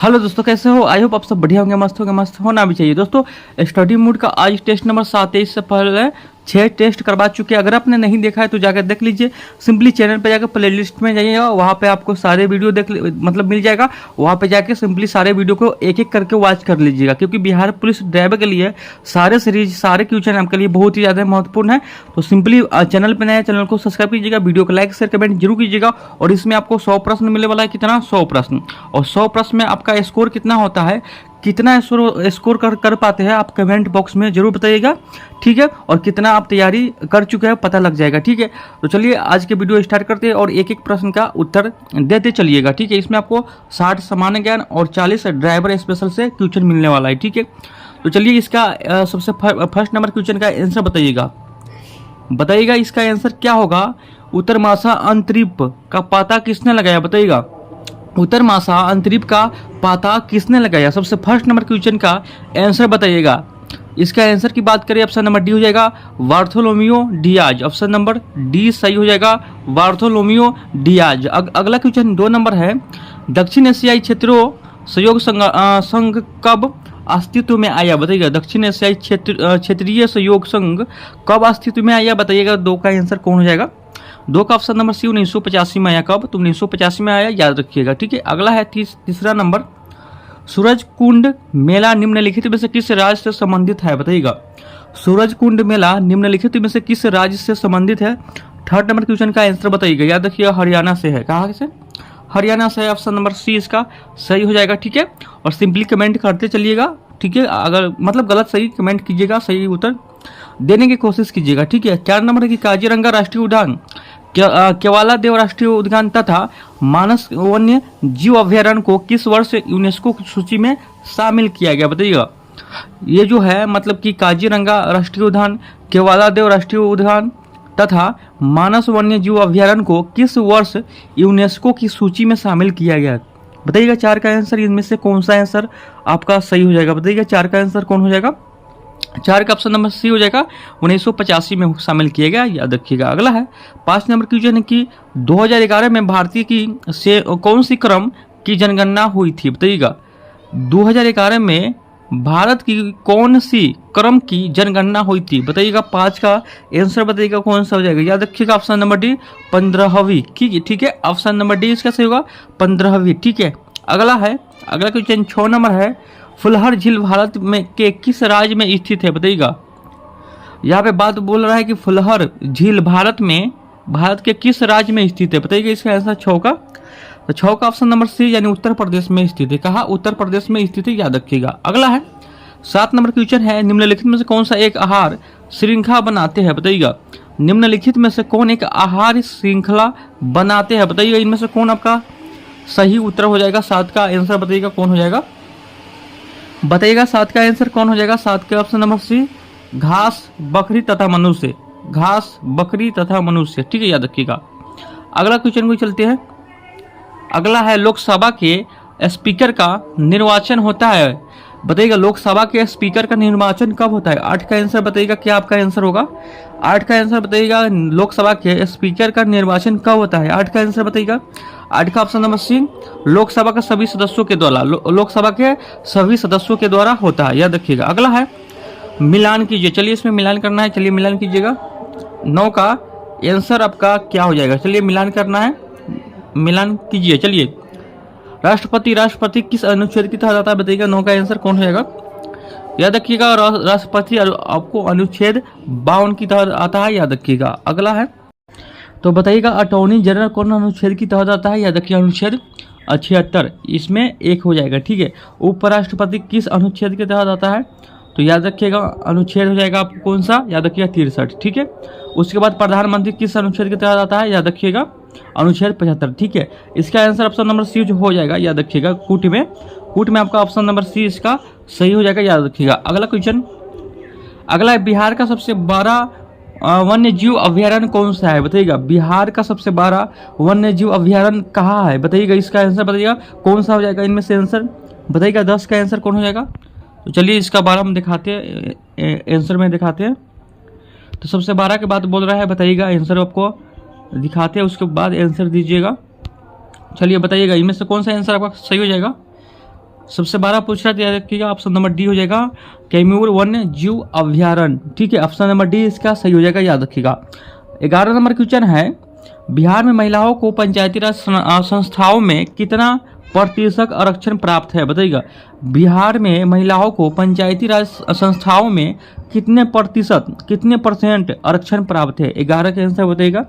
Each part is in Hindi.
हेलो दोस्तों, कैसे हो? आई होप आप सब बढ़िया होंगे, मस्त होना भी चाहिए। दोस्तों, स्टडी मूड का आज टेस्ट नंबर 7 है। इससे पहले 6 टेस्ट करवा चुके हैं। अगर आपने नहीं देखा है तो जाकर देख लीजिए। सिंपली चैनल पे जाकर प्लेलिस्ट में जाइएगा, वहाँ पे आपको सारे वीडियो मिल जाएगा। वहाँ पे जाके सिंपली सारे वीडियो को एक एक करके वॉच कर लीजिएगा, क्योंकि बिहार पुलिस ड्राइवर के लिए सारे सीरीज, सारे क्वेश्चन आपके लिए बहुत ही ज़्यादा महत्वपूर्ण है। तो सिंपली चैनल पर नया, चैनल को सब्सक्राइब कीजिएगा, वीडियो को लाइक शेयर कमेंट जरूर कीजिएगा। और इसमें आपको 100 प्रश्न मिलने वाला है। कितना? 100 प्रश्न। और 100 प्रश्न में आपका स्कोर कितना होता है, कितना स्कोर कर पाते हैं, आप कमेंट बॉक्स में जरूर बताइएगा, ठीक है। और कितना आप तैयारी कर चुके हैं पता लग जाएगा, ठीक है। तो चलिए आज के वीडियो स्टार्ट करते हैं और एक एक प्रश्न का उत्तर देते चलिएगा, ठीक है। इसमें आपको 60 सामान्य ज्ञान और 40 ड्राइवर स्पेशल से क्वेश्चन मिलने वाला है, ठीक है। तो चलिए इसका सबसे फर्स्ट नंबर क्वेश्चन का आंसर बताइएगा। इसका आंसर क्या होगा? उत्तरमासा अंतरिप का पता किसने लगाया? बताइएगा। उत्तरमासा अंतरिप का पता किसने लगाया? सबसे फर्स्ट नंबर क्वेश्चन का आंसर बताइएगा। इसका आंसर की बात करें, ऑप्शन नंबर डी हो जाएगा Bartolomeu Diaz. Option number D सही हो जाएगा, बार्थोलोमियो डियाज। अगला क्वेश्चन 2 नंबर है। दक्षिण एशियाई क्षेत्रों सहयोग संघ कब अस्तित्व में आया? बताइएगा। दक्षिण एशियाई क्षेत्रीय सहयोग संघ कब अस्तित्व में आया? बताइएगा। 2 का आंसर कौन हो जाएगा? 2 का ऑप्शन नंबर सी 1985 में आया। कब? तो 1985 में आया, याद रखिएगा, ठीक है। अगला है तीसरा नंबर। सूरज कुंड मेला निम्नलिखित में से किस राज्य से संबंधित है? बताइएगा। सूरज कुंड मेला निम्नलिखित में से किस राज्य से संबंधित है? थर्ड नंबर क्वेश्चन का आंसर बताइएगा। याद रखिएगा, हरियाणा से है। कहाँ से? हरियाणा से। ऑप्शन नंबर सी इसका सही हो जाएगा, ठीक है। और सिंपली कमेंट करते चलिएगा, ठीक है। अगर गलत सही कमेंट कीजिएगा, सही उत्तर देने की कोशिश कीजिएगा, ठीक है। 4 नंबर की काजीरंगा राष्ट्रीय उद्यान, केवाला देव राष्ट्रीय उद्यान तथा मानस वन्य जीव अभ्यारण्य को किस वर्ष यूनेस्को की सूची में शामिल किया गया? बताइएगा। ये जो है कि काजीरंगा राष्ट्रीय उद्यान, केवाला देव राष्ट्रीय उद्यान तथा मानस वन्य जीव अभ्यारण्य को किस वर्ष यूनेस्को की सूची में शामिल किया गया? बताइएगा। 4 का आंसर इनमें से कौन सा आंसर आपका सही हो जाएगा? बताइएगा। 4 का आंसर कौन हो जाएगा? 4 का ऑप्शन नंबर सी हो जाएगा, 1985 में शामिल किया गया, याद रखिएगा। अगला है 5 नंबर क्वेश्चन है कि 2011 में भारतीय की से कौन सी क्रम की जनगणना हुई थी? बताइएगा। 2011 में भारत की कौन सी क्रम की जनगणना हुई थी? बताइएगा। 5 का आंसर बताइएगा कौन सा हो जाएगा? याद रखिएगा। ऑप्शन नंबर डी 15वीं, ठीक है। ऑप्शन नंबर डी इसका सही होगा, 15वीं, ठीक है। अगला क्वेश्चन 6 नंबर है। फुलहर झील भारत में के किस राज्य में स्थित है? बताइएगा। यहाँ पे बात बोल रहा है कि फुलहर झील भारत के किस राज्य में स्थित है? बताइएगा। इसका आंसर 6 का, तो 6 का ऑप्शन नंबर सी यानी उत्तर प्रदेश में स्थित है। कहाँ? उत्तर प्रदेश में स्थित है, याद रखिएगा। अगला है 7 नंबर क्वेश्चन है। निम्नलिखित में से कौन सा एक आहार श्रृंखला बनाते हैं? बताइएगा। निम्नलिखित में से कौन एक आहार श्रृंखला बनाते हैं? बताइएगा। इनमें से कौन आपका सही उत्तर हो जाएगा? 7 का आंसर बताइएगा कौन हो जाएगा? बताइएगा। 7 का आंसर कौन हो जाएगा? 7 के ऑप्शन नंबर सी घास, बकरी तथा मनुष्य। घास, बकरी तथा मनुष्य, ठीक है, याद रखिएगा। अगला क्वेश्चन को चलते हैं। अगला है लोकसभा के स्पीकर का निर्वाचन होता है। बताइएगा। लोकसभा के स्पीकर का निर्वाचन कब होता है? 8 का आंसर बताइएगा। क्या आपका आंसर होगा? 8 का आंसर बताइएगा। लोकसभा के स्पीकर का निर्वाचन कब होता है? 8 का आंसर बताइएगा। 8 का ऑप्शन नंबर सी लोकसभा के सभी सदस्यों के द्वारा, लोकसभा के सभी सदस्यों के द्वारा होता है, याद रखिएगा। अगला है मिलान कीजिए। चलिए इसमें मिलान करना है, चलिए मिलान कीजिएगा। 9 का आंसर आपका क्या हो जाएगा? चलिए मिलान करना है, मिलान कीजिए। चलिए। राष्ट्रपति किस अनुच्छेद की तहत आता है? बताइएगा। 9 का आंसर कौन हो जाएगा? याद रखिएगा। राष्ट्रपति आपको अनुच्छेद 52 की तहत आता है, याद रखिएगा। अगला है तो बताइएगा अटॉर्नी जनरल कौन अनुच्छेद की तहत आता है? याद रखिए। अनुच्छेद 76, इसमें 1 हो जाएगा, ठीक है। उपराष्ट्रपति किस अनुच्छेद के तहत आता है? तो याद रखिएगा। अनुच्छेद हो जाएगा आपको कौन सा? याद रखिएगा 63, ठीक है। उसके बाद प्रधानमंत्री किस अनुच्छेद के तहत आता है? याद रखिएगा अनुच्छेद 75, ठीक है। इसका आंसर ऑप्शन नंबर सी जो हो जाएगा, याद रखिएगा। कूट में आपका ऑप्शन नंबर सी इसका सही हो जाएगा, याद रखिएगा। अगला क्वेश्चन, अगला है बिहार का सबसे बड़ा वन्य जीव अभ्यारण्य कौन सा है? बताइएगा। बिहार का सबसे बड़ा वन्य जीव अभ्यारण्य कहाँ है? बताइएगा। इसका आंसर बताइएगा कौन सा हो जाएगा इनमें से आंसर? बताइएगा। 10 का आंसर कौन हो जाएगा? तो चलिए इसका 12 हम दिखाते हैं, आंसर में दिखाते हैं। तो सबसे 12 के बाद बोल रहा है, बताइएगा। आंसर आपको दिखाते हैं, उसके बाद आंसर दीजिएगा। चलिए बताइएगा इनमें से कौन सा आंसर आपका सही हो जाएगा। सबसे बड़ा पूछ रहा है, याद रखिएगा ऑप्शन नंबर डी हो जाएगा कैमूर वन्य जीव अभ्यारण्य। ठीक है, ऑप्शन नंबर डी इसका सही हो जाएगा, याद रखिएगा। 11 नंबर क्वेश्चन है, बिहार में महिलाओं को पंचायती राज संस्थाओं में कितना प्रतिशत आरक्षण प्राप्त है, बताइएगा। बिहार में महिलाओं को पंचायती राज संस्थाओं में कितने परसेंट आरक्षण प्राप्त है? 11 का आंसर बताइएगा।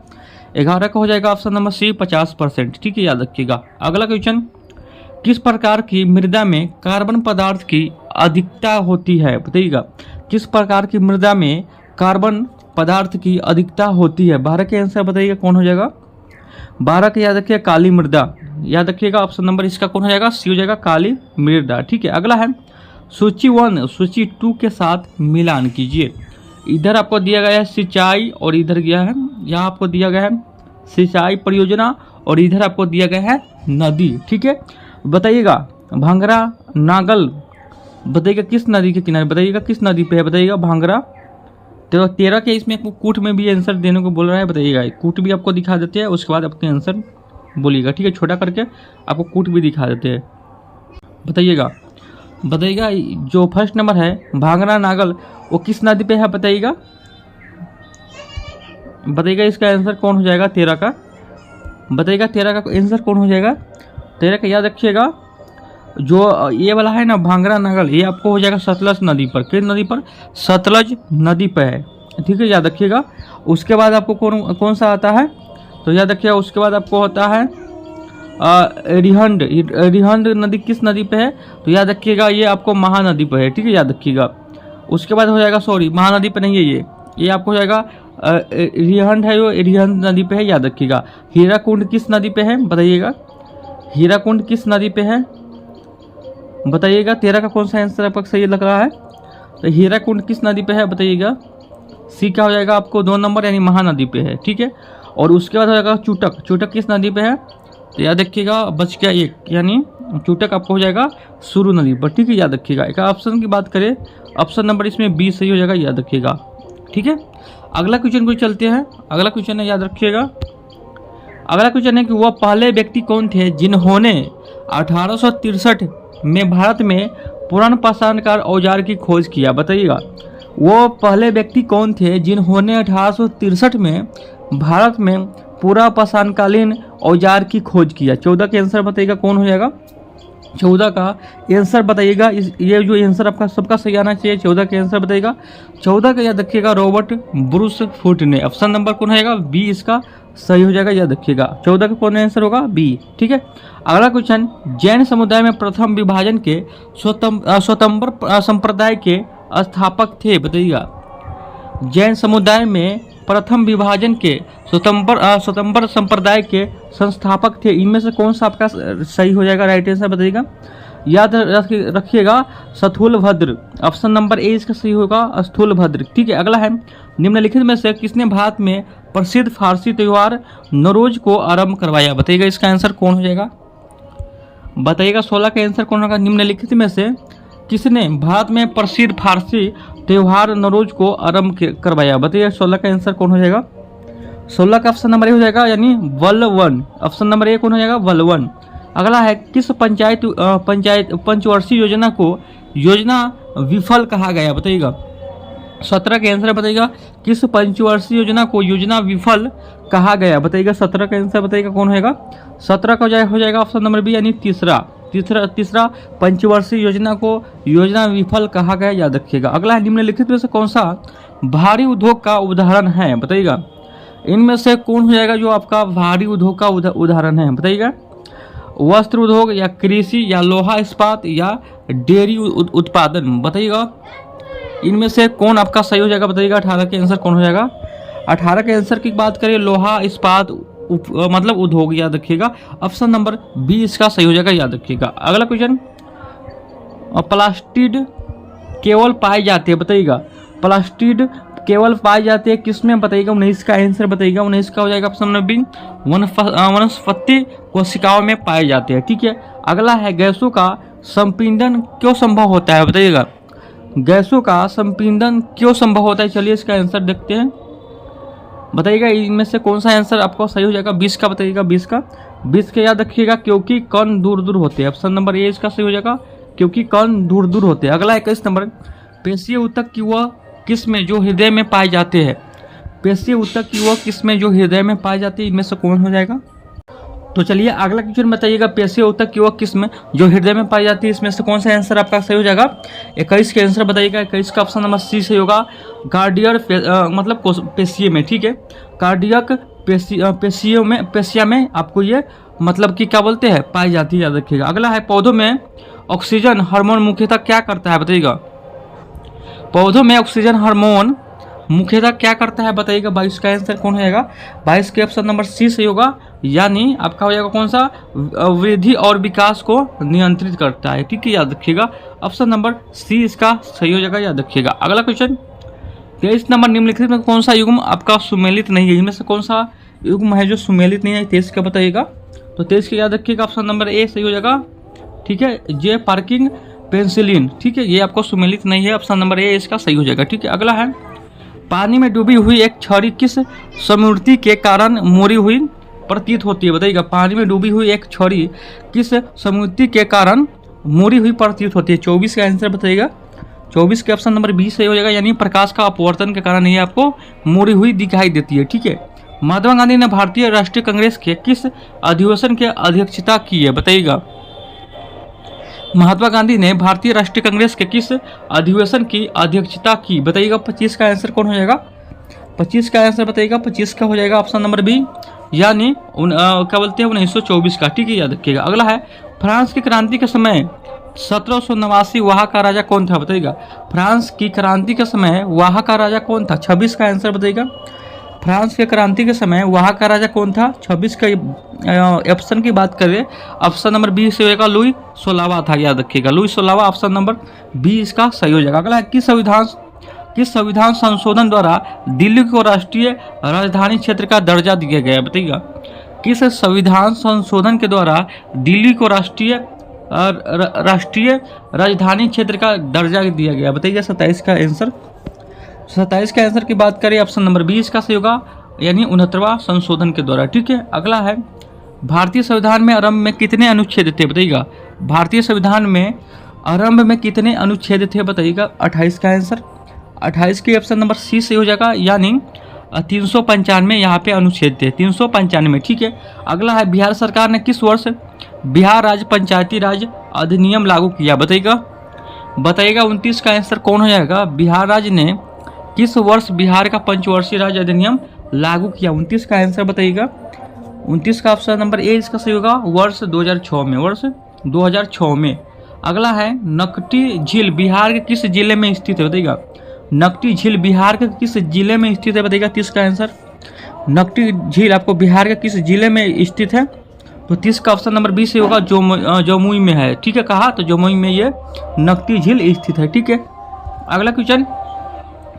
11 का हो जाएगा ऑप्शन नंबर सी 50%। ठीक है, याद रखिएगा। अगला क्वेश्चन, किस प्रकार की मृदा में कार्बन पदार्थ की अधिकता होती है, बताइएगा। किस प्रकार की मृदा में कार्बन पदार्थ की अधिकता होती है? 12 के आंसर बताइएगा, कौन हो जाएगा? 12 का याद रखिएगा काली मृदा, याद रखिएगा। ऑप्शन नंबर इसका कौन हो जाएगा? सी हो जाएगा, काली मृदा। ठीक है, अगला है सूची 1 सूची 2 के साथ मिलान कीजिए। इधर आपको दिया गया है सिंचाई और इधर गया है, यहाँ आपको दिया गया है सिंचाई परियोजना और इधर आपको दिया गया है नदी। ठीक है, बताइएगा भांगरा नागल, बताइएगा किस नदी के किनारे, बताइएगा किस नदी पे है, बताइएगा भांगरा। तो 13 के इसमें आपको कूट में भी आंसर देने को बोल रहा है, बताइएगा। कूट भी आपको दिखा देते हैं, उसके बाद आपके आंसर बोलिएगा। ठीक है, छोटा करके आपको कूट भी दिखा देते हैं, बताइएगा। जो फर्स्ट नंबर है भांगरा नागल, वो किस नदी पे है, बताइएगा। इसका आंसर कौन हो जाएगा 13 का? बताइएगा 13 का आंसर कौन हो जाएगा? 13 का याद रखिएगा, जो ये वाला है ना भांगरा नागल, ये आपको हो जाएगा सतलज नदी पर। किस नदी पर? सतलज नदी पर है। ठीक है, याद रखिएगा। उसके बाद आपको कौन सा आता है, तो याद रखिएगा उसके बाद आपको होता है रिहंड नदी किस नदी पे है, तो याद रखिएगा ये आपको महानदी पे है। ठीक है, याद रखिएगा। उसके बाद हो जाएगा, सॉरी महानदी पे नहीं है, ये आपको हो जाएगा रिहंड है, वो रिहंड नदी पे है, याद रखिएगा। हीराकुंड किस नदी पे है, बताइएगा। हीराकुंड किस नदी पे है, बताइएगा। 13 का कौन सा आंसर आपका सही लग रहा है? तो हीराकुंड किस नदी पे है, बताइएगा। सी का हो जाएगा आपको 2 नंबर, यानी महानदी पे है। ठीक है, और उसके बाद हो जाएगा चूटक किस नदी पे है, तो याद रखिएगा बच गया 1, यानी चूटक आपको हो जाएगा सुरु नदी पर। ठीक है, याद रखिएगा। एक ऑप्शन की बात करें, ऑप्शन नंबर इसमें 20 सही हो जाएगा, याद रखिएगा। ठीक है, अगला क्वेश्चन को चलते हैं। अगला क्वेश्चन है, याद रखिएगा। अगला क्वेश्चन है कि वह पहले व्यक्ति कौन थे जिन्होंने 1863 में भारत में पुरान पाषाणकार औजार की खोज किया, बताइएगा। वो पहले व्यक्ति कौन थे जिन्होंने 1863 में भारत में पूरा पाषाणकालीन औजार की खोज किया? 14 का आंसर बताइएगा, कौन हो जाएगा? 14 का आंसर बताइएगा। ये जो आंसर आपका सबका सही आना चाहिए। 14 का आंसर बताइएगा। 14 का याद रखिएगा रॉबर्ट ब्रूस फुट ने। ऑप्शन नंबर कौन होगा? बी इसका सही हो जाएगा, याद रखिएगा। 14 का कौन आंसर होगा? बी। ठीक है, अगला क्वेश्चन, जैन समुदाय में प्रथम विभाजन के स्वतंत्र संप्रदाय के स्थापक थे, बताइएगा। जैन समुदाय में प्रथम विभाजन के स्वतंत्र संप्रदाय के संस्थापक थे, इनमें से कौन सा आपका सही हो जाएगा? राइट आंसर बताइएगा। याद रखिएगा स्थूलभद्र। ऑप्शन नंबर ए इसका सही होगा, स्थूलभद्र। ठीक है, अगला है, निम्नलिखित में से किसने भारत में प्रसिद्ध फारसी त्योहार नौरोज को आरंभ करवाया? बताइएगा, इसका आंसर कौन हो जाएगा? बताइएगा 16 का आंसर कौन होगा? निम्नलिखित में से किसने भारत में प्रसिद्ध फारसी त्योहार नौरोज को आरंभ करवाया? बताइए 16 का आंसर कौन हो जाएगा? 16 का ऑप्शन नंबर ए हो जाएगा, यानी वल्लवन। ऑप्शन नंबर ए कौन हो जाएगा? वल्लवन। अगला है, किस पंचवर्षीय योजना को योजना विफल कहा गया? बताइएगा। 17 का आंसर बताइएगा, किस पंचवर्षीय योजना को योजना विफल कहा गया? बताइएगा 17 का आंसर बताइएगा, कौन होगा? 17 का हो जाएगा ऑप्शन नंबर बी, यानी तीसरा पंचवर्षीय योजना को योजना विफल कहा गया, याद रखिएगा। अगला है, निम्नलिखित में से कौन सा भारी उद्योग का उदाहरण है? बताइएगा। इनमें से कौन हो जाएगा जो आपका भारी उद्योग का उदाहरण है? बताइएगा। वस्त्र उद्योग या कृषि या लोहा इस्पात या डेयरी उत्पादन, बताइएगा। इनमें से कौन आपका सही हो जाएगा? बताइएगा। 18 के आंसर कौन हो जाएगा? 18 के आंसर की बात करें, लोहा इस्पात मतलब उद्योग, याद रखिएगा। ऑप्शन नंबर बी इसका सही हो जाएगा, याद रखिएगा। अगला क्वेश्चन, प्लास्टिड केवल पाए जाते हैं, बताइएगा। प्लास्टिड केवल पाए जाते हैं किसमें? बताइएगा। 19 का आंसर बताइएगा। 19 का हो जाएगा ऑप्शन नंबर बी, वनस्पति कोशिकाओं में पाए जाते हैं। ठीक है, अगला है, गैसों का संपीड़न क्यों संभव होता है? बताइएगा। गैसों का संपीड़न क्यों संभव होता है? चलिए इसका आंसर देखते हैं। बताइएगा इनमें से कौन सा आंसर आपको सही हो जाएगा? 20 का बताइएगा। 20 का याद रखिएगा, क्योंकि कण दूर दूर होते हैं। ऑप्शन नंबर ए इसका सही हो जाएगा, क्योंकि कण दूर दूर होते हैं। अगला 21 नंबर, पेशीय ऊतक की वह किस्में जो हृदय में पाए जाते हैं। पेशीय ऊतक की वह किस्में जो हृदय में पाए जाती है, इनमें से कौन हो जाएगा? तो चलिए अगला क्वेश्चन बताइएगा, पेशीय ऊतक की वह किस्म जो हृदय में पाई जाती है, इसमें से कौन सा आंसर आपका सही हो जाएगा? 21 के आंसर बताइएगा। 21 का ऑप्शन नंबर सी सही होगा, कार्डियक मतलब पेशीय में, ठीक है। कार्डियक पेशिया में आपको ये मतलब कि क्या बोलते हैं, पाई जाती है, याद रखिएगा। अगला है, पौधों में ऑक्सीजन हार्मोन मुख्यतः क्या करता है, बताइएगा। पौधों में ऑक्सीजन हार्मोन मुख्यतः क्या करता है, बताइएगा। 22 का आंसर कौन होगा? 22 के ऑप्शन नंबर सी सही होगा, यानी आपका हो जाएगा कौन सा, वृद्धि और विकास को नियंत्रित करता है, ठीक है, याद रखिएगा। ऑप्शन नंबर सी इसका सही हो जाएगा, याद रखिएगा। अगला क्वेश्चन, 23 नंबर, निम्नलिखित में कौन सा युग्म आपका सुमेलित नहीं है, इनमें से कौन सा युग्म है जो सुमेलित नहीं है, 23 का बताइएगा। तो 23 का याद रखिएगा, ऑप्शन नंबर ए सही हो जाएगा, ठीक है, जे पार्किंग पेंसिलिन, ठीक है, ये आपको सुमेलित नहीं है, ऑप्शन नंबर ए इसका सही हो जाएगा, ठीक है। अगला है, पानी में डूबी हुई एक छड़ी किस समूर्ति के कारण मोड़ी हुई प्रतीत होती है, बताइएगा। पानी में डूबी हुई एक छड़ी किस समूर्ति के कारण मोड़ी हुई प्रतीत होती है, 24 का आंसर बताइएगा। 24 के ऑप्शन नंबर बी सही हो जाएगा, यानी प्रकाश का अपवर्तन के कारण ये आपको मोड़ी हुई दिखाई देती है, ठीक है। महात्मा गांधी ने भारतीय राष्ट्रीय कांग्रेस के किस अधिवेशन की अध्यक्षता की है, बताइएगा। महात्मा गांधी ने भारतीय राष्ट्रीय कांग्रेस के किस अधिवेशन की अध्यक्षता की, बताइएगा। 25 का आंसर कौन हो जाएगा? 25 का आंसर बताइएगा। 25 का हो जाएगा ऑप्शन नंबर बी, यानी क्या बोलते हैं 1924 का, ठीक है, याद रखिएगा। अगला है, फ्रांस की क्रांति के समय 1789 वहाँ का राजा कौन था, बताइएगा। फ्रांस की क्रांति के समय वहाँ का राजा कौन था? 26 का आंसर बताइएगा। फ्रांस के क्रांति के समय वहाँ का राजा कौन था? 26 का ऑप्शन की बात करें, ऑप्शन नंबर बी से होगा लुई 16वां था, याद रखिएगा। लुई 16वां ऑप्शन नंबर बी इसका सही हो जाएगा। अगला है, किस संविधान संशोधन द्वारा दिल्ली को राष्ट्रीय राजधानी क्षेत्र का दर्जा दिया गया, बताइएगा। किस संविधान संशोधन के द्वारा दिल्ली को राष्ट्रीय राजधानी क्षेत्र का दर्जा दिया गया, बताइएगा। 27 का आंसर। 27 के आंसर की बात करें, ऑप्शन नंबर 20 का सही होगा, यानी 69वां संशोधन के द्वारा, ठीक है। अगला है, भारतीय संविधान में आरंभ में कितने अनुच्छेद थे, बताइएगा। भारतीय संविधान में आरंभ में कितने अनुच्छेद थे, बताइएगा। 28 का आंसर। 28 के ऑप्शन नंबर सी सही हो जाएगा, यानी 395 यहाँ पे अनुच्छेद थे, 395, ठीक है। अगला है, बिहार सरकार ने किस वर्ष बिहार राज्य पंचायती राज अधिनियम लागू किया, बताइएगा। 29 का आंसर कौन हो जाएगा? बिहार राज्य ने किस वर्ष बिहार का पंचवर्षीय राज्य अधिनियम लागू किया, 29 का आंसर बताइएगा। 29 का ऑप्शन नंबर ए इसका सही होगा, वर्ष 2006 में, वर्ष 2006 में। अगला है, नकटी झील बिहार के किस जिले में स्थित है, बताइएगा। नकटी झील बिहार के किस जिले में स्थित है, बताइएगा। 30 का आंसर, नकटी झील आपको बिहार के किस जिले में स्थित है? तो 30 का ऑप्शन नंबर बी से होगा, जमुई में है, ठीक है, कहा तो जमुई में ये नकटी झील स्थित है, ठीक है। अगला क्वेश्चन,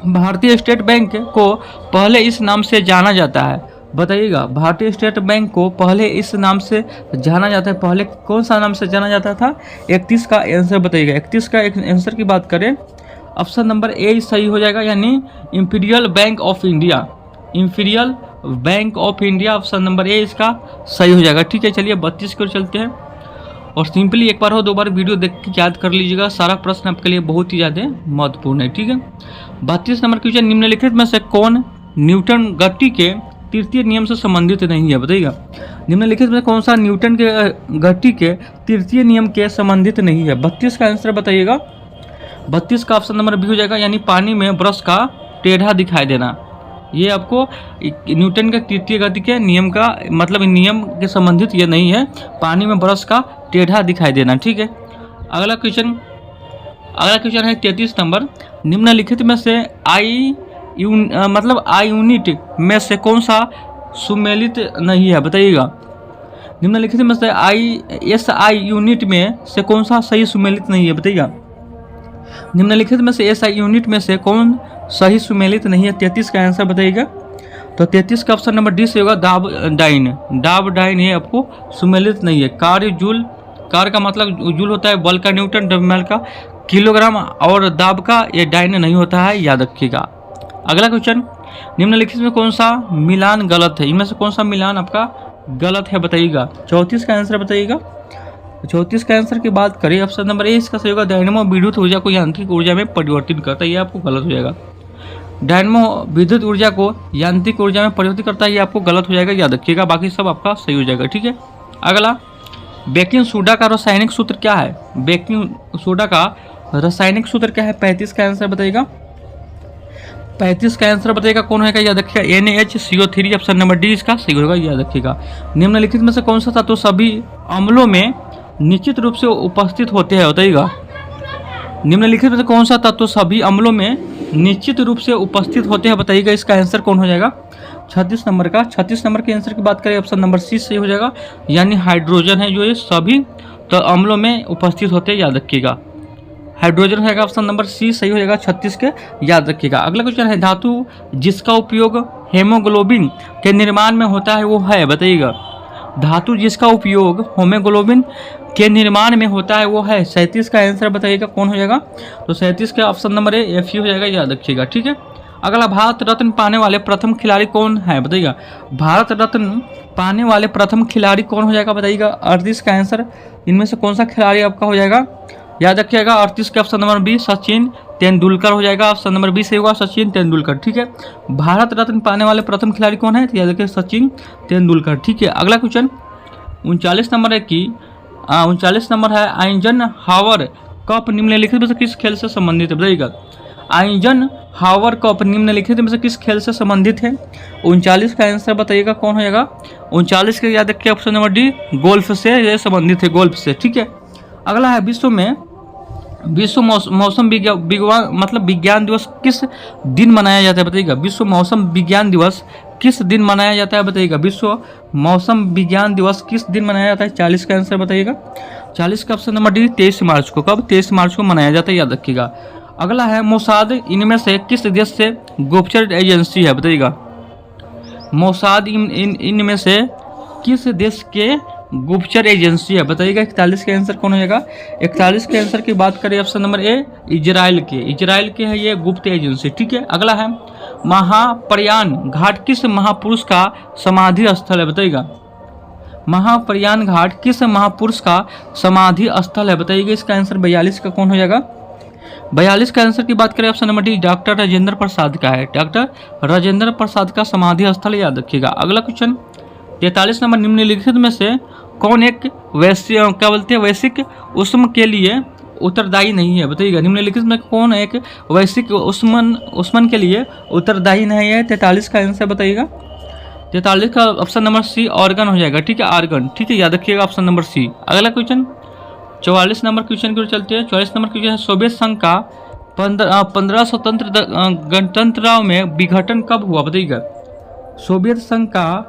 भारतीय स्टेट बैंक को पहले इस नाम से जाना जाता है, बताइएगा। भारतीय स्टेट बैंक को पहले इस नाम से जाना जाता है, पहले कौन सा नाम से जाना जाता था? 31 का आंसर बताइएगा। 31 का आंसर की बात करें, ऑप्शन नंबर ए सही हो जाएगा, यानी imperial bank of India, imperial bank of India, option number A इसका सही हो जाएगा, ठीक है। चलिए 32 की ओर चलते हैं, और सिंपली एक बार हो दो बार वीडियो देख के याद कर लीजिएगा, सारा प्रश्न आपके लिए बहुत ही ज़्यादा महत्वपूर्ण है, ठीक है। 32 नंबर क्वेश्चन, निम्नलिखित में से कौन न्यूटन गति के तृतीय नियम से संबंधित नहीं है, बताइएगा। निम्नलिखित में कौन सा न्यूटन के गति के तृतीय नियम के संबंधित नहीं है? 32 का आंसर बताइएगा। 32 का ऑप्शन नंबर बी हो जाएगा, यानी पानी में ब्रश का टेढ़ा दिखाई देना, ये आपको न्यूटन के तृतीय गति के नियम का मतलब नियम के संबंधित ये नहीं है, पानी में ब्रश का टेढ़ा दिखाई देना, ठीक है। अगला क्वेश्चन है 33 नंबर, निम्नलिखित में से आई यूनिट में से कौन सा सुमेलित नहीं है, बताइएगा। निम्नलिखित में से SI यूनिट में से कौन सा सही सुमेलित नहीं है, बताइएगा। निम्नलिखित में से SI यूनिट में से कौन सही सुमेलित नहीं है? 33 का आंसर बताइएगा। तो 33 का ऑप्शन नंबर डी से होगा, दाब डाइन, ये आपको सुमेलित नहीं है। कार्य का मतलब जूल होता है, बल का न्यूटन, द्रव्यमान का किलोग्राम, और दाब का ये डाइन नहीं होता है, याद रखिएगा। अगला क्वेश्चन, निम्नलिखित में कौन सा मिलान गलत है? इनमें से कौन सा मिलान आपका गलत है, बताइएगा। 34 का आंसर बताइएगा। 34 का आंसर की बात करें, ऑप्शन नंबर ए इसका सही होगा। डायनेमो विद्युत ऊर्जा को यांत्रिक ऊर्जा में परिवर्तित करता है, ये आपको गलत हो जाएगा। डायनेमो विद्युत ऊर्जा को यांत्रिक ऊर्जा में परिवर्तित करता है, ये आपको गलत हो जाएगा, याद रखिएगा। बाकी सब आपका सही हो जाएगा, ठीक है। अगला, बेकिंग सोडा का रासायनिक सूत्र क्या है? बेकिंग सोडा का रासायनिक सूत्र क्या है? 35 का आंसर बताइएगा। 35 का आंसर बताइएगा कौन होगा, याद रखिएगा NaHCO3, ऑप्शन नंबर डी इसका सही होगा, याद रखिएगा। निम्नलिखित में से कौन सा तत्व सभी अम्लों में निश्चित रूप से उपस्थित होते हैं, बताइएगा। निम्नलिखित में से कौन सा तत्व सभी अम्लों में निश्चित रूप से उपस्थित होते हैं, बताइएगा। इसका आंसर कौन हो जाएगा? 36 नंबर का। 36 नंबर के आंसर की बात करें, ऑप्शन नंबर सी सही हो जाएगा, यानी हाइड्रोजन है जो ये सभी तो अम्लों में उपस्थित होते हैं, याद रखिएगा। हाइड्रोजन है, ऑप्शन नंबर सी सही हो जाएगा 36 के, याद रखिएगा। अगला क्वेश्चन है, धातु जिसका उपयोग हेमोग्लोबिन के निर्माण में होता है वो है, बताइएगा। धातु जिसका उपयोग हेमोग्लोबिन के निर्माण में होता है वो है। 37 का आंसर बताइएगा कौन हो जाएगा? तो 37 का ऑप्शन नंबर ए Fe हो जाएगा, याद रखिएगा, ठीक है। अगला, भारत रत्न पाने वाले प्रथम खिलाड़ी कौन है, बताइएगा। भारत रत्न पाने वाले प्रथम खिलाड़ी कौन हो जाएगा, बताइएगा। 38 का आंसर इनमें से कौन सा खिलाड़ी आपका हो जाएगा, याद रखिएगा। 38 के option number B Sachin Tendulkar हो जाएगा, ऑप्शन नंबर बी से होगा सचिन तेंदुलकर, ठीक है। भारत रत्न पाने वाले प्रथम खिलाड़ी कौन है, तो याद रखिए सचिन तेंदुलकर, ठीक है। अगला क्वेश्चन 39 नंबर है कि 39 नंबर है, आइजन हावर कप निम्नलिखित में से किस खेल से संबंधित है, बताइएगा। आइजन हावर कप निम्नलिखित में से किस खेल से संबंधित है? 39 का आंसर बताइएगा कौन हो जाएगा? 39 के याद रखिए, ऑप्शन नंबर डी गोल्फ से ये संबंधित है, गोल्फ से, ठीक है। अगला है, विश्व मौसम विज्ञान मतलब विज्ञान दिवस किस दिन मनाया जाता है, बताइएगा। विश्व मौसम विज्ञान दिवस किस दिन मनाया जाता है, बताइएगा। विश्व मौसम विज्ञान दिवस किस दिन मनाया जाता है? 40 का आंसर बताइएगा। 40 का ऑप्शन नंबर डी 23 मार्च को। कब? 23 मार्च को मनाया जाता है, याद रखिएगा। अगला है, मोसाद इनमें से किस देश से गुप्तचर एजेंसी है, बताइएगा। मोसाद इनमें से किस देश के गुप्तचर एजेंसी है, बताइएगा। 41 के आंसर कौन हो जाएगा? 41 के आंसर की बात करें, ऑप्शन नंबर ए इजराइल के है ये गुप्त एजेंसी, ठीक है। अगला है, महाप्रयाण घाट किस महापुरुष का समाधि स्थल है, बताइएगा। महाप्रयाण घाट किस महापुरुष का समाधि स्थल है, बताइएगा। इसका आंसर 42 का कौन हो जाएगा? 42 का आंसर की बात करें, option number D doctor Rajendra Prasad का है, डॉक्टर राजेंद्र प्रसाद का समाधि स्थल, याद रखिएगा। अगला क्वेश्चन 43 नंबर, निम्नलिखित में से कौन एक वैश्विक उष्ण के लिए उत्तरदायी नहीं है, बताइएगा। निम्नलिखित में कौन एक वैश्विक उष्ण के लिए उत्तरदायी नहीं है? 43 का आंसर बताइएगा। 43 का ऑप्शन नंबर सी ऑर्गन हो जाएगा, ठीक है, आर्गन, ठीक है, याद रखिएगा, ऑप्शन नंबर सी। अगला क्वेश्चन 44 नंबर क्वेश्चन की ओर चलते हैं। 44 नंबर क्वेश्चन है, सोवियत संघ का 15 स्वतंत्र गणतंत्राओं में विघटन कब हुआ, बताइएगा। सोवियत संघ का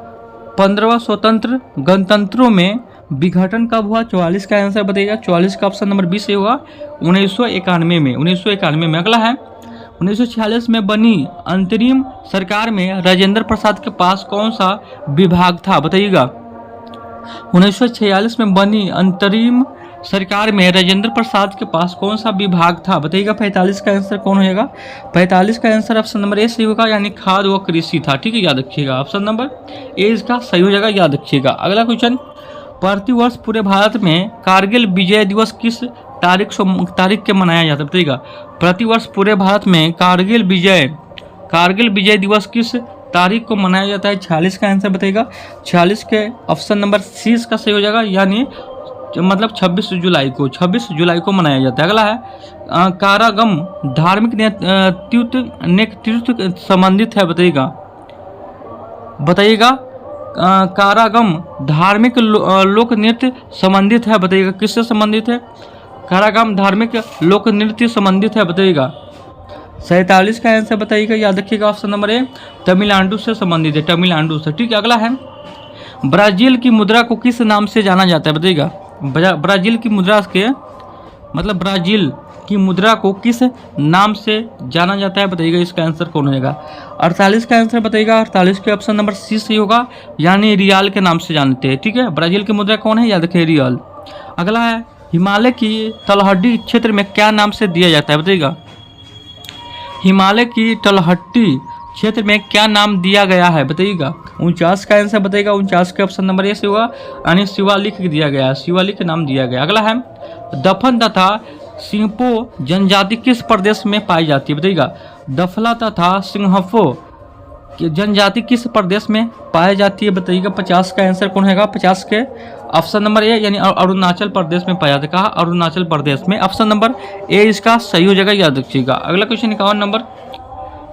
15वां स्वतंत्र गणतंत्रों में विघटन कब हुआ? 44 का आंसर बताइएगा। 44 का ऑप्शन नंबर 20 से होगा 1991 में, 1991 में। अगला है, 1946 में बनी अंतरिम सरकार में राजेंद्र प्रसाद के पास कौन सा विभाग था, बताइएगा। 1946 में बनी अंतरिम सरकार में राजेंद्र प्रसाद के पास कौन सा विभाग था, बताइएगा। 45 का आंसर कौन हो जाएगा? 45 का आंसर ऑप्शन नंबर ए सही होगा, यानी खाद्य व कृषि था, ठीक है, याद रखिएगा। ऑप्शन नंबर ए इसका सही हो जाएगा, याद रखिएगा। अगला क्वेश्चन, प्रतिवर्ष पूरे भारत में कारगिल विजय दिवस किस तारीख के मनाया जाता है, बताइएगा। प्रतिवर्ष पूरे भारत में कारगिल विजय दिवस किस तारीख को मनाया जाता है? 46 का आंसर बताइएगा। 46 के ऑप्शन नंबर सी का सही हो जाएगा, यानी मतलब 26 जुलाई को मनाया जाता है। अगला है, कारागम धार्मिक नेतृत्व संबंधित है, बताइएगा। कारागम धार्मिक लोक नृत्य संबंधित है, बताइएगा। किससे संबंधित है? कारागम धार्मिक लोक नृत्य संबंधित है, बताइएगा। 47 का आंसर बताइएगा, याद रखिएगा, ऑप्शन नंबर ए तमिलनाडु से संबंधित है, तमिलनाडु से, ठीक है। अगला है, ब्राजील की मुद्रा को किस नाम से जाना जाता है, बताइएगा। ब्राजील की मुद्रा के मतलब ब्राजील की मुद्रा को किस नाम से जाना जाता है, बताइएगा। इसका आंसर कौन हो जाएगा? 48 का आंसर बताइएगा। 48 के ऑप्शन नंबर सी सही होगा, यानी रियाल के नाम से जानते हैं, ठीक है। ब्राजील की मुद्रा कौन है? याद रखिए, रियाल। अगला है, हिमालय की तलहटी क्षेत्र में क्या नाम से दिया जाता है, बताइएगा। हिमालय की क्षेत्र में क्या नाम दिया गया है बताइएगा। 49 का आंसर बताइएगा। 49 का ऑप्शन नंबर ए से होगा, यानी शिवालिक दिया गया है, शिवालिक नाम दिया गया। अगला है दफन तथा सिंहपो जनजाति किस प्रदेश में पाई जाती है बताइएगा। दफला तथा सिंहपो की जनजाति किस प्रदेश में पाई जाती है बताइएगा। 50 का आंसर कौन हैगा। 50 के ऑप्शन नंबर ए यानी अरुणाचल प्रदेश में पाया जाता है। कहा अरुणाचल प्रदेश में, ऑप्शन नंबर ए इसका सही हो जाएगा, याद रखिएगा। अगला क्वेश्चन 51 नंबर,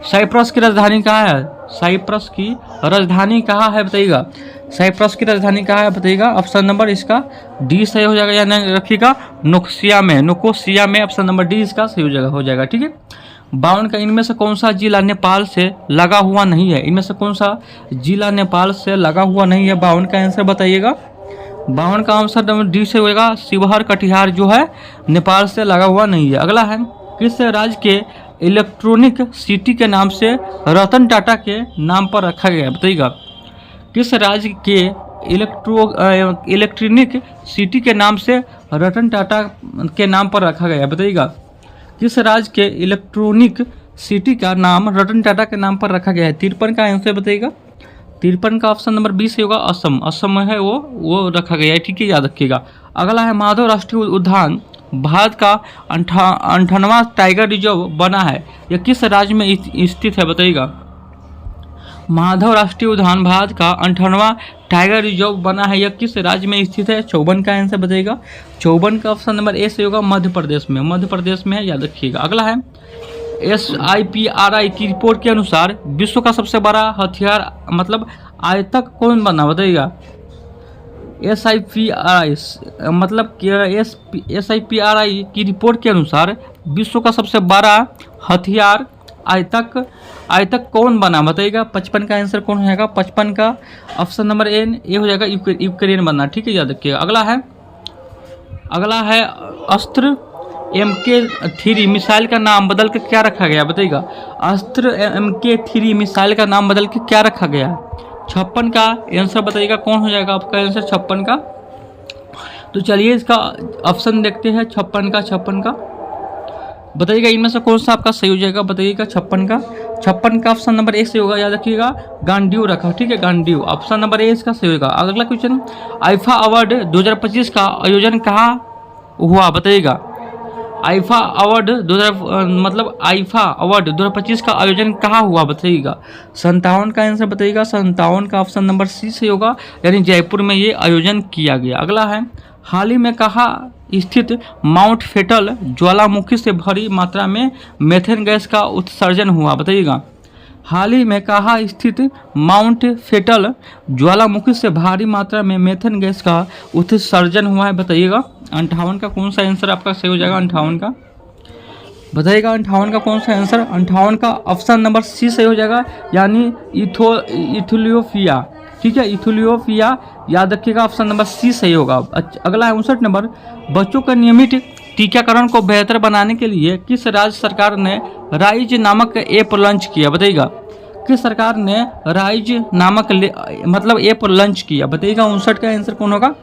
साइप्रस की राजधानी कहाँ है। साइप्रस की राजधानी कहाँ है बताइएगा। साइप्रस की राजधानी कहाँ है बताइएगा। ऑप्शन नंबर इसका डी सही हो जाएगा, यानी रखिएगा नोकोसिया में, नोकोसिया में, ऑप्शन नंबर डी इसका सही हो जाएगा। ठीक है। 52 का इनमें से कौन सा जिला नेपाल से लगा हुआ नहीं है। इनमें से कौन सा जिला नेपाल से लगा हुआ नहीं है। 52 का आंसर बताइएगा। 52 का आंसर नंबर डी से होगा, शिवहर कटिहार जो है नेपाल से लगा हुआ नहीं है। अगला है किस राज्य के इलेक्ट्रॉनिक सिटी के नाम से रतन टाटा के नाम पर रखा गया है बताइएगा। किस राज्य के इलेक्ट्रॉनिक सिटी के नाम से रतन टाटा के नाम पर रखा गया है बताइएगा। किस राज्य के इलेक्ट्रॉनिक सिटी का नाम रतन टाटा के नाम पर रखा गया है। 53 का आंसर बताइएगा। 53 का ऑप्शन नंबर बी से होगा, असम, असम में है वो रखा गया है। ठीक है, याद रखिएगा। अगला है माधव राष्ट्रीय उद्यान भारत का 58वां टाइगर रिजर्व बना है, यह किस राज्य में स्थित है बताइएगा। माधव राष्ट्रीय उद्यान भारत का 58वां टाइगर रिजर्व बना है, यह किस राज्य में स्थित है। 54 का आंसर बताइएगा। 54 का ऑप्शन नंबर ए से होगा, मध्य प्रदेश में, मध्य प्रदेश में है, याद रखिएगा। अगला है SIPRI की रिपोर्ट के अनुसार विश्व का सबसे बड़ा हथियार मतलब आयतक कौन बना बताइएगा। SIPRI मतलब SIPRI की रिपोर्ट के अनुसार विश्व का सबसे बड़ा हथियार आयतक कौन बना बताइएगा। 55 का आंसर कौन होगा। 55 का ऑप्शन नंबर ए हो जाएगा, यूक्रेन बना। ठीक है, याद रखिएगा। अगला है अस्त्र MK3 मिसाइल का नाम बदल कर क्या रखा गया बताइएगा। अस्त्र MK3 मिसाइल का नाम बदल के क्या रखा गया। 56 का आंसर बताइएगा, कौन हो जाएगा आपका आंसर 56 का। तो चलिए इसका ऑप्शन देखते हैं। 56 का बताइएगा, इनमें से कौन सा आपका सही हो जाएगा बताइएगा। 56 का ऑप्शन नंबर ए से होगा, याद रखिएगा, गांडीव रखा। ठीक है, गांडीव, ऑप्शन नंबर ए इसका सही होगा। अगला क्वेश्चन, आईफा अवार्ड 2025 का आयोजन कहाँ हुआ बताइएगा। आईफा अवार्ड 2025 का आयोजन कहाँ हुआ बताइएगा। 57 का आंसर बताइएगा। 57 का ऑप्शन नंबर सी से होगा, यानी जयपुर में ये आयोजन किया गया। अगला है, हाल ही में कहाँ स्थित माउंट फेटल ज्वालामुखी से भारी मात्रा में मेथेन गैस का उत्सर्जन हुआ बताइएगा। हाल ही में कहाँ स्थित माउंट फेटल ज्वालामुखी से भारी मात्रा में मेथेन गैस का उत्सर्जन हुआ है बताइएगा। 58 का कौन सा आंसर आपका सही हो जाएगा। 58 का बताइएगा। 58 का कौन सा आंसर। 58 का ऑप्शन नंबर सी सही हो जाएगा, यानी इथियोपिया। ठीक है, इथियोपिया, याद रखिएगा, ऑप्शन नंबर सी सही होगा। अगला है 59 नंबर, बच्चों का नियमित टीकाकरण को बेहतर बनाने के लिए किस राज्य सरकार ने राइज नामक ऐप लॉन्च किया बताइएगा। किस सरकार ने राइज नामक मतलब ऐप लॉन्च किया बताइएगा। 59 का आंसर कौन होगा।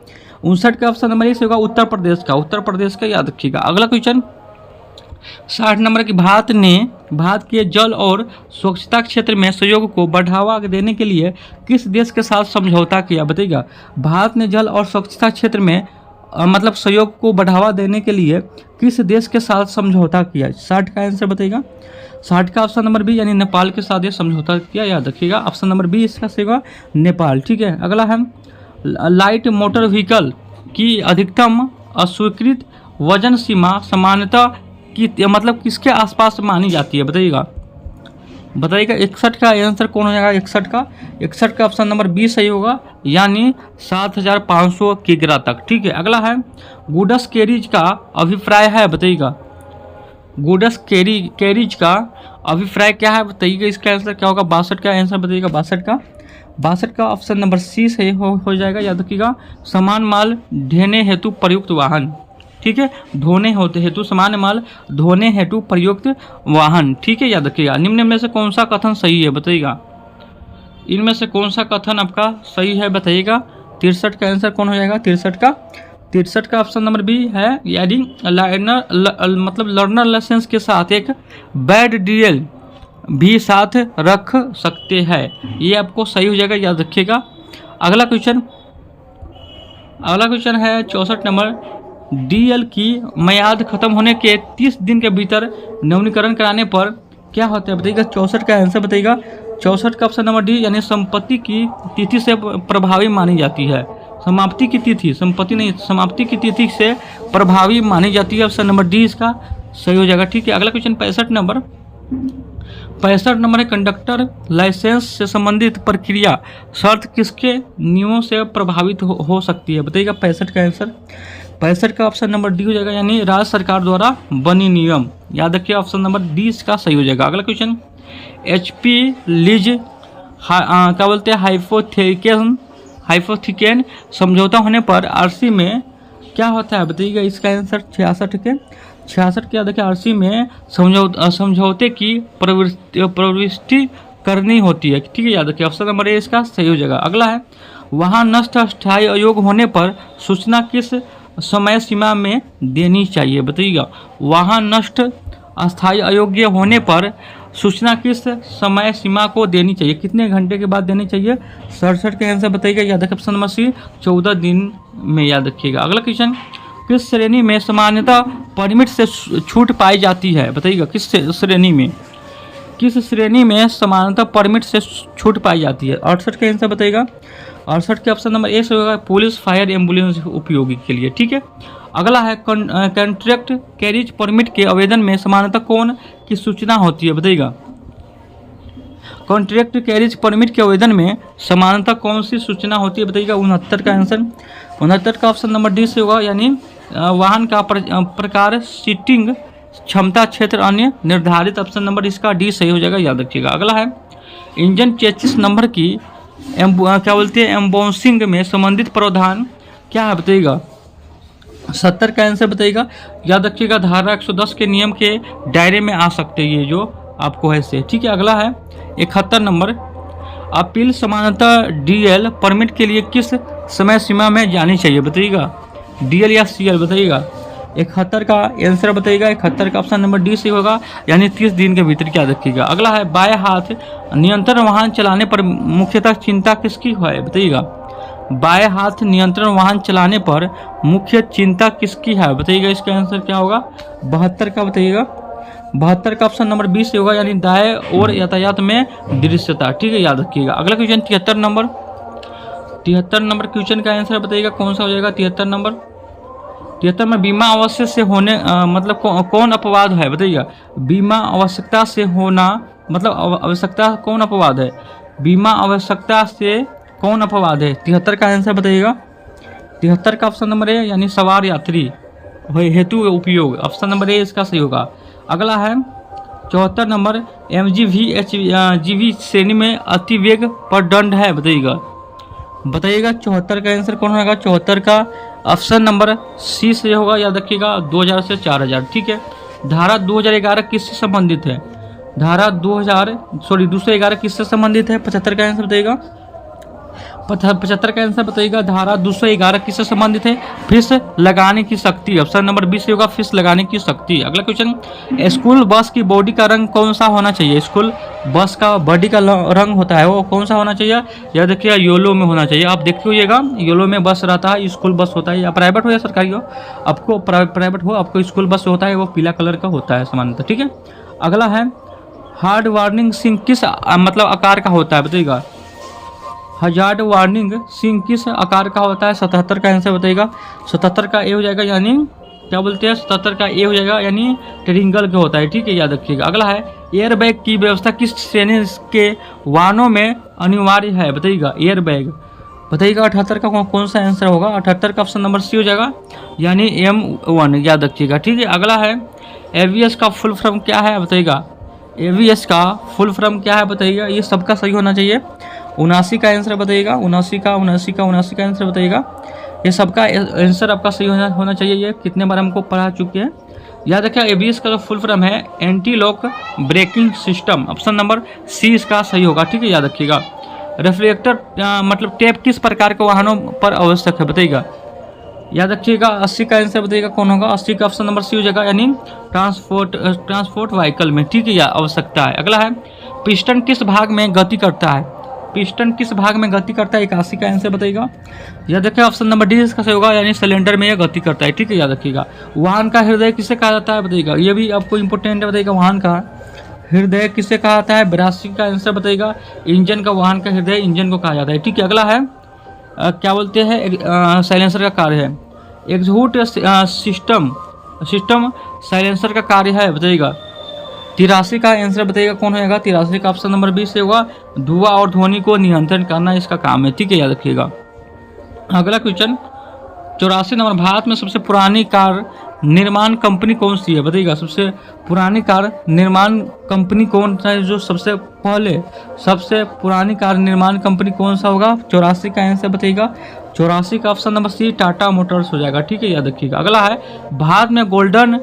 59 का ऑप्शन नंबर ए से होगा, उत्तर प्रदेश का, उत्तर प्रदेश का, याद रखिएगा। अगला क्वेश्चन 60 नंबर की, भारत के जल और स्वच्छता क्षेत्र में सहयोग को बढ़ावा देने के लिए किस देश के साथ समझौता किया बताइएगा। भारत ने जल और स्वच्छता क्षेत्र में मतलब सहयोग को बढ़ावा देने के लिए किस देश के साथ समझौता किया। 60 का आंसर बताइएगा। 60 का ऑप्शन नंबर बी, यानी नेपाल के साथ ये समझौता किया, याद रखिएगा। ऑप्शन नंबर बी इसका सही होगा, नेपाल। ठीक है, अगला है, लाइट मोटर व्हीकल की अधिकतम अस्वीकृत वजन सीमा सामान्यतः की मतलब किसके आसपास मानी जाती है बताइएगा। 61 का आंसर कौन हो जाएगा। 61 का ऑप्शन नंबर बी सही होगा, यानी 7500 किग्रा तक। ठीक है, अगला है, गुडस कैरीज का अभिप्राय है बताइएगा। गुडस कैरीज का अभिप्राय क्या है बताइएगा। इसका आंसर क्या होगा। 62 का आंसर बताइएगा। 62 का ऑप्शन नंबर सी सही हो जाएगा, याद रखिएगा, समान माल ढोने हेतु प्रयुक्त वाहन। ठीक है, ढोने होते हेतु, सामान्य माल ढोने हेतु प्रयुक्त वाहन। ठीक है, याद रखिएगा। निम्न में से कौन सा कथन सही है बताइएगा। इनमें से कौन सा कथन आपका सही है बताइएगा। 63 का आंसर कौन हो जाएगा। 63 का ऑप्शन नंबर बी है, यानी लर्नर लाइसेंस के साथ एक बैड डील भी साथ रख सकते हैं। ये आपको सही हो जाएगा, याद रखिएगा। अगला क्वेश्चन है 64 नंबर। डीएल की मियाद खत्म होने के 30 दिन के भीतर नवीनीकरण कराने पर क्या होता है बताइएगा। 64 का आंसर बताइएगा। 64 का ऑप्शन नंबर डी, यानी संपत्ति की तिथि से प्रभावी मानी जाती है। समाप्ति की तिथि, संपत्ति नहीं, समाप्ति की तिथि से प्रभावी मानी जाती है। ऑप्शन नंबर डी इसका सही हो जाएगा। ठीक है, अगला क्वेश्चन 65 नंबर है। कंडक्टर लाइसेंस से संबंधित प्रक्रिया शर्त किसके नियमों से प्रभावित हो सकती है बताइएगा। 65 का आंसर, 65 का ऑप्शन नंबर डी हो जाएगा, यानी राज्य सरकार द्वारा बनी नियम। याद रखिए, ऑप्शन नंबर डी इसका सही हो जाएगा। अगला क्वेश्चन एचपी लीज क्या बोलते हैं हाइपोथिकेन समझौता होने पर आरसी में क्या होता है बताइएगा। इसका आंसर 66 के 66 क्या देखिए, आरसी में समझौते की प्रविष्टि करनी होती है। ठीक है, याद रखिए, ऑप्शन नंबर ए इसका सही हो जाएगा। अगला है वाहन नष्ट अस्थायी अयोग्य होने पर सूचना किस समय सीमा में देनी चाहिए बताइएगा। वाहन नष्ट अस्थायी अयोग्य होने पर सूचना किस समय सीमा को देनी चाहिए, कितने घंटे के बाद देनी चाहिए। 67 का आंसर बताइएगा, याद रखिए, ऑप्शन नंबर सी 14 दिन में, याद रखिएगा। अगला क्वेश्चन किस श्रेणी में सामान्यतः परमिट से छूट पाई जाती है बताइएगा। किस श्रेणी में सामान्यतः परमिट से छूट पाई जाती है। 68 का आंसर बताइएगा। 68 के ऑप्शन नंबर ए से होगा, पुलिस फायर एम्बुलेंस उपयोगी के लिए। ठीक है, अगला है कॉन्ट्रैक्ट कैरिज परमिट के आवेदन में सामान्यतः कौन की सूचना होती है बताइएगा। कॉन्ट्रैक्ट कैरिज परमिट के आवेदन में सामान्यतः कौन सी सूचना होती है बताइएगा। 69 का आंसर, 69 का ऑप्शन नंबर डी से होगा, यानी वाहन का प्रकार, सीटिंग क्षमता, क्षेत्र, अन्य निर्धारित। ऑप्शन नंबर इसका डी सही हो जाएगा, याद रखिएगा। अगला है इंजन चेसिस नंबर की क्या बोलते हैं एम्बोसिंग में संबंधित प्रावधान क्या है बताइएगा। 70 का आंसर बताइएगा, याद रखिएगा, धारा 110 के नियम के दायरे में आ सकते हैं ये जो आपको है से। ठीक है, अगला है 71 नंबर। अपील सामान्यतः डीएल परमिट के लिए किस समय सीमा में जानी चाहिए बताइएगा। डीएल या सीएल बताइएगा। 71 का आंसर बताइएगा। 71 का ऑप्शन नंबर डी से होगा, यानी 30 दिन के भीतर क्या रखिएगा। अगला है बाएं हाथ नियंत्रण वाहन चलाने पर मुख्यतः चिंता किसकी है बताइएगा। बाएं हाथ नियंत्रण वाहन चलाने पर मुख्य चिंता किसकी है बताइएगा। इसका आंसर क्या होगा। 72 का बताइएगा। 72 का ऑप्शन नंबर 20 से होगा, यानी दाएं और यातायात में दृश्यता। ठीक है, याद रखिएगा। अगला क्वेश्चन 73 नंबर क्वेश्चन का आंसर बताइएगा, कौन सा हो जाएगा। 73 में बीमा आवश्यक से होने मतलब कौन अपवाद है बताइएगा। बीमा आवश्यकता से होना मतलब आवश्यकता कौन अपवाद है। बीमा आवश्यकता से कौन अपवाद है। 73 का आंसर बताइएगा। 73 का ऑप्शन नंबर ए, यानी सवार यात्री हेतु उपयोग। ऑप्शन नंबर ए इसका सही होगा। अगला है 74 नंबर। MGV HGV श्रेणी में अतिवेग पर दंड है बताइएगा। 74 का आंसर कौन होगा। 74 का ऑप्शन नंबर सी से होगा, याद रखिएगा, 2000 से 4000। ठीक है, धारा 2011 किससे संबंधित है। धारा 211 किससे संबंधित है। 75 का आंसर बताइएगा। 75 का आंसर बताइएगा। धारा 211 किससे संबंधित है। फीस लगाने की शक्ति। ऑप्शन नंबर 20 से होगा, फीस लगाने की शक्ति। अगला क्वेश्चन, स्कूल बस की बॉडी का रंग कौन सा होना चाहिए। स्कूल बस का बॉडी का रंग होता है वो कौन सा होना चाहिए। यह देखिए येलो में होना चाहिए। आप देखते होइएगा, येलो में बस रहता है, स्कूल बस होता है, या प्राइवेट हो या सरकारी हो। आपको प्राइवेट हो, आपको स्कूल बस होता है वो पीला कलर का होता है सामान्यतः। ठीक है, अगला है हार्ड वार्निंग सिंह किस मतलब आकार का होता है बताइएगा। हजार्ड वार्निंग सिंह किस आकार का होता है। 77 का आंसर बताइएगा। 77 का ए हो जाएगा, यानी क्या बोलते हैं। 77 का ए हो जाएगा, यानी ट्रिंगल का होता है। ठीक है, याद रखिएगा। अगला है एयर बैग की व्यवस्था किस श्रेणी के वाहनों में अनिवार्य है बताइएगा। एयर बैग बताइएगा। 78 का कौन सा आंसर होगा। 78 का ऑप्शन नंबर सी हो जाएगा, यानी M1, याद रखिएगा। ठीक है, अगला है AVS का फुल फॉर्म क्या है बताइएगा। AVS का फुल फॉर्म क्या है बताइएगा। ये सबका सही होना चाहिए। 79 का आंसर बताइएगा। 79 का आंसर बताइएगा। ये सबका आंसर आपका सही होना चाहिए। ये कितने बार हमको पढ़ा चुके हैं, याद रखिए। ABS का जो फुल फॉर्म है anti lock braking system. Option number C इसका सही होगा। ठीक है, याद रखिएगा। रिफ्लेक्टर मतलब टेप किस प्रकार के वाहनों पर आवश्यक है बताइएगा। याद रखिएगा। 80 का आंसर बताइएगा कौन होगा। 80 का ऑप्शन नंबर सी हो जाएगा, यानी ट्रांसपोर्ट व्हीकल में। ठीक है, यह आवश्यकता है। अगला है पिस्टन किस भाग में गति करता है? पिस्टन किस भाग में गति करता है? 81 का आंसर बताइएगा। याद रखिए ऑप्शन नंबर डी इसका सही होगा, यानी सिलेंडर में यह गति करता है। ठीक है, याद रखिएगा। वाहन का हृदय किसे कहा जाता है? बताइएगा, ये भी आपको इंपॉर्टेंट है। बताइएगा वाहन का हृदय किसे कहा जाता है? 82 का आंसर बताइएगा। इंजन का, वाहन का हृदय इंजन को कहा जाता है। ठीक है, अगला है क्या बोलते हैं साइलेंसर का कार्य है। एग्जॉस्ट सिस्टम साइलेंसर का कार्य है, बताइएगा। 83 का आंसर बताइएगा कौन होगा? 83 का ऑप्शन नंबर 20 से होगा। धुआं और ध्वनि को नियंत्रण करना इसका काम है। ठीक है, याद रखिएगा। अगला क्वेश्चन 84 नंबर, भारत में सबसे पुरानी कार निर्माण कंपनी कौन सी है? बताइएगा, सबसे पुरानी कार निर्माण कंपनी कौन सा है? जो सबसे पुरानी कार निर्माण कंपनी कौन सा होगा? 84 का आंसर बताइएगा। 84 का option number C Tata motors हो जाएगा। ठीक है, याद रखिएगा। अगला है भारत में गोल्डन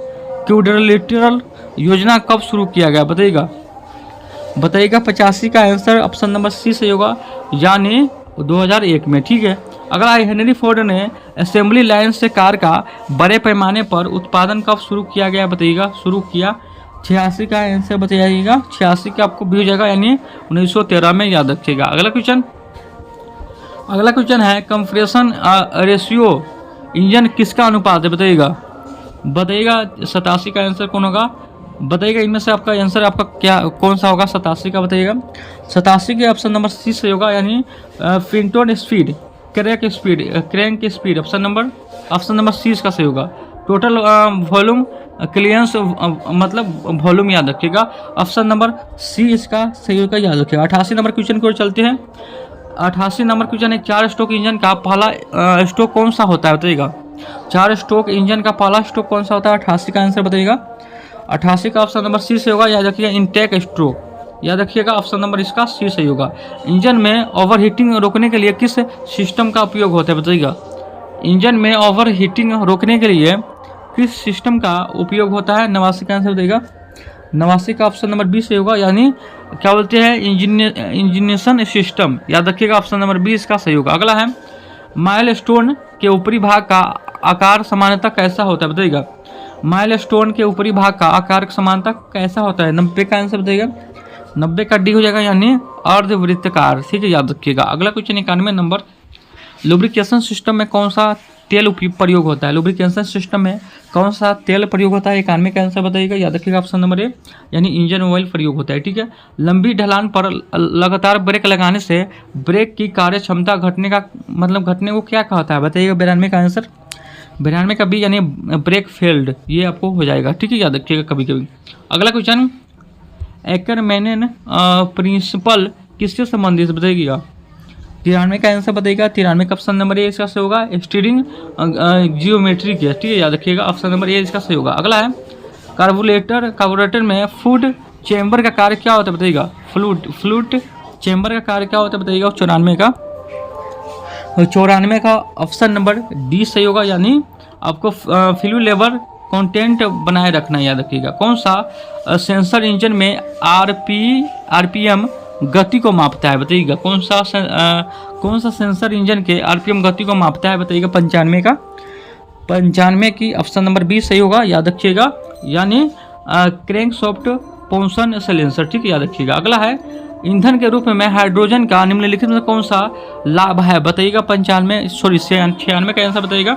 क्वाड्रिलेटरल योजना कब शुरू किया गया? बताइएगा 85 का आंसर ऑप्शन नंबर सी से होगा, यानी 2001 में। ठीक है, अगला है हेनरी फोर्ड ने असेंबली लाइन से कार का बड़े पैमाने पर उत्पादन कब शुरू किया गया? बताइएगा, शुरू किया। 86 का आंसर बताइएगा। 86 का आपको भी हो जाएगा, यानी 1913 में, याद रखिएगा। अगला क्वेश्चन है कंप्रेशन रेशियो इंजन किसका अनुपात है? बताइएगा 87 का आंसर कौन होगा? बताइएगा, इनमें से आपका आंसर आपका क्या कौन सा होगा? 87 का बताइएगा। 87 के ऑप्शन नंबर सी से होगा, यानी piston speed, crank speed option number C इसका सही होगा। टोटल वॉल्यूम क्लियरेंस मतलब वॉल्यूम, याद रखिएगा। ऑप्शन नंबर सी इसका सही होगा, याद रखिएगा। 88 नंबर क्वेश्चन की ओर चलते हैं। 88 नंबर क्वेश्चन है 4 स्ट्रोक इंजन का पहला स्ट्रोक कौन सा होता है? बताइएगा 4 स्ट्रोक इंजन का पहला स्ट्रोक कौन सा होता है? 88 का आंसर बताइएगा। 88 का ऑप्शन नंबर सी से होगा, याद रखिएगा। इनटेक स्ट्रोक, याद रखिएगा। ऑप्शन नंबर इसका सी सही होगा। इंजन में ओवरहीटिंग रोकने के लिए किस सिस्टम का उपयोग होता है? बताइएगा इंजन में ओवरहीटिंग रोकने के लिए किस सिस्टम का उपयोग होता है? 89 का आंसर बताइएगा। 89 का ऑप्शन नंबर 20 से होगा, यानी क्या बोलते हैं इंजीनियरेशन सिस्टम, याद रखिएगा। ऑप्शन नंबर 20 का सही होगा। अगला है माइलस्टोन के ऊपरी भाग का आकार सामान्यतः कैसा होता है? बताइएगा माइलस्टोन के ऊपरी भाग का आकार समानता कैसा होता है? 90 का आंसर बताइएगा। 90 का डी हो जाएगा, यानी अर्धवृत्ताकार। ठीक है, याद रखिएगा। अगला क्वेश्चन 91 नंबर, लुब्रिकेशन सिस्टम में कौन सा तेल प्रयोग होता है? लुब्रिकेशन सिस्टम में कौन सा तेल प्रयोग होता है? 91 का आंसर बताइएगा, याद रखिएगा। ऑप्शन नंबर ए, यानी इंजन ऑयल प्रयोग होता है। ठीक है, लंबी ढलान पर लगातार ब्रेक लगाने से ब्रेक की कार्य क्षमता घटने को क्या कहता है? बताइएगा 92 का आंसर। 92 का बी, यानी ब्रेक फेल्ड, ये आपको हो जाएगा। ठीक है, याद रखिएगा कभी कभी। अगला क्वेश्चन एकरमैन प्रिंसिपल किससे संबंधित? बताइएगा 93 का आंसर बताइएगा। 93 का ऑप्शन नंबर ए इसका सही होगा। स्टीयरिंग जियोमेट्री के, ठीक है, याद रखिएगा। ऑप्शन नंबर ए इसका सही होगा। अगला है कार्बोरेटर में फूड चैम्बर का कार्य क्या होता है? बताइएगा फ्लूट चैम्बर का कार्य क्या होता है? बताइएगा 94 का ऑप्शन नंबर डी सही होगा, यानी आपको फ्लू लेवल कंटेंट बनाए रखना, याद रखिएगा। कौन सा सेंसर इंजन में आरपीएम गति को मापता है? बताइएगा कौन सा सेंसर इंजन के आरपीएम गति को मापता है? बताइएगा 95 की ऑप्शन नंबर बी सही होगा, याद रखिएगा, यानी क्रैंकशाफ्ट पोर्शन साइलेंसर। ठीक है, याद रखिएगा। अगला है ईंधन के रूप में हाइड्रोजन का निम्नलिखित में कौन सा लाभ है? बताइएगा 96 का आंसर बताइएगा।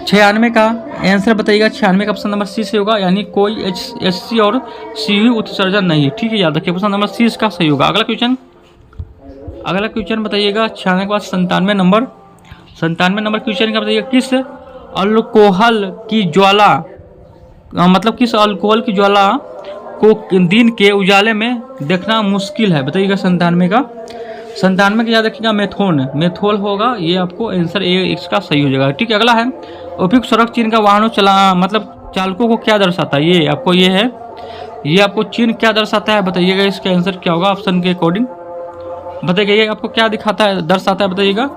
96 का आंसर बताइएगा। 96 का ऑप्शन नंबर सी से होगा, यानी कोई HCl और Cu उत्सर्जन नहीं। ठीक है, याद रखिए। ऑप्शन नंबर सी इसका सही होगा। अगला क्वेश्चन बताइएगा 96 के बाद 97 नंबर क्वेश्चन का बताइएगा किस अल्कोहल की ज्वाला को दिन के उजाले में देखना मुश्किल है? बताइएगा 97 का याद रखिएगा मेथोल होगा, ये आपको आंसर ए इसका सही हो जाएगा। ठीक है, अगला है उपयुक्त सड़क चिन्ह का वाहनों चालकों को क्या दर्शाता है? ये आपको चिन्ह क्या दर्शाता है? बताइएगा इसका आंसर क्या होगा ऑप्शन के अकॉर्डिंग। बताइएगा ये आपको क्या दर्शाता है? बताइएगा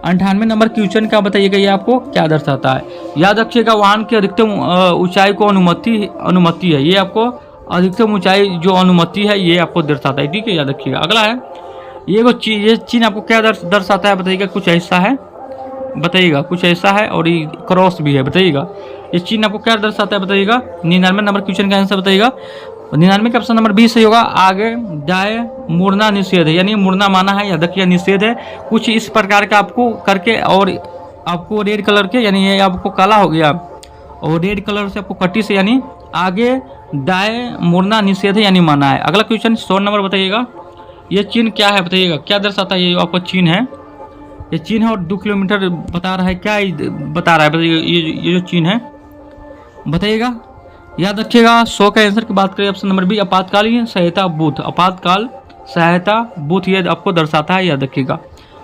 98 नंबर क्वेश्चन का बताइएगा ये आपको क्या दर्शाता है? याद रखिएगा वाहन की अधिकतम ऊंचाई को अनुमति है, ये आपको अधिकतम ऊंचाई जो अनुमति है ये आपको दर्शाता है। ठीक है, याद रखिएगा। अगला है ये चिन्ह आपको क्या दर्शाता है? बताइएगा कुछ ऐसा है और ये क्रॉस भी है। बताइएगा ये चिन्ह आपको क्या दर्शाता है? बताइएगा 99 नंबर क्वेश्चन का आंसर बताइएगा। और 99 का ऑप्शन नंबर बी सही होगा। आगे दाएं मुड़ना निषेध है, यानी मुड़ना माना है, या देखिए निषेध है कुछ इस प्रकार का आपको करके, और आपको रेड कलर के, यानी ये आपको काला हो गया और रेड कलर से आपको कटी से, यानी आगे दाएं मुड़ना निषेध है, यानी माना है। अगला क्वेश्चन 100 नंबर बताइएगा, ये चिन्ह क्या है बताइएगा, क्या दर्शाता है? ये आपका चिन्ह है, ये चिन्ह है और 2 किलोमीटर बता रहा है, क्या बता रहा है बताइए? ये जो चिन्ह है बताइएगा, याद रखिएगा। 100 का आंसर की बात करें ऑप्शन नंबर बी आपातकालीन सहायता बूथ, आपातकाल सहायता बूथ ये आपको दर्शाता है, याद रखिएगा।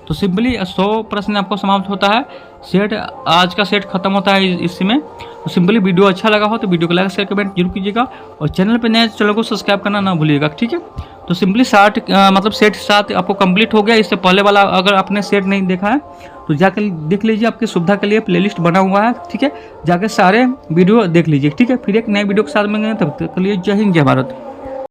तो सिंपली 100 प्रश्न आपको समाप्त होता है, सेट आज का सेट खत्म होता है इसमें। तो सिंपली वीडियो अच्छा लगा हो तो वीडियो को लाइक शेयर कमेंट जरूर कीजिएगा, और चैनल पे नए चैनल को सब्सक्राइब करना ना भूलिएगा, ठीक है। तो सिंपली मतलब सेट 7 आपको कंप्लीट हो गया। इससे पहले वाला अगर आपने सेट नहीं देखा है तो जाकर देख लीजिए, आपकी सुविधा के लिए प्लेलिस्ट बना हुआ है, ठीक है। जाकर सारे वीडियो देख लीजिए, ठीक है। फिर एक नए वीडियो के साथ मिलेंगे, तब तक के लिए जय हिंद जय भारत।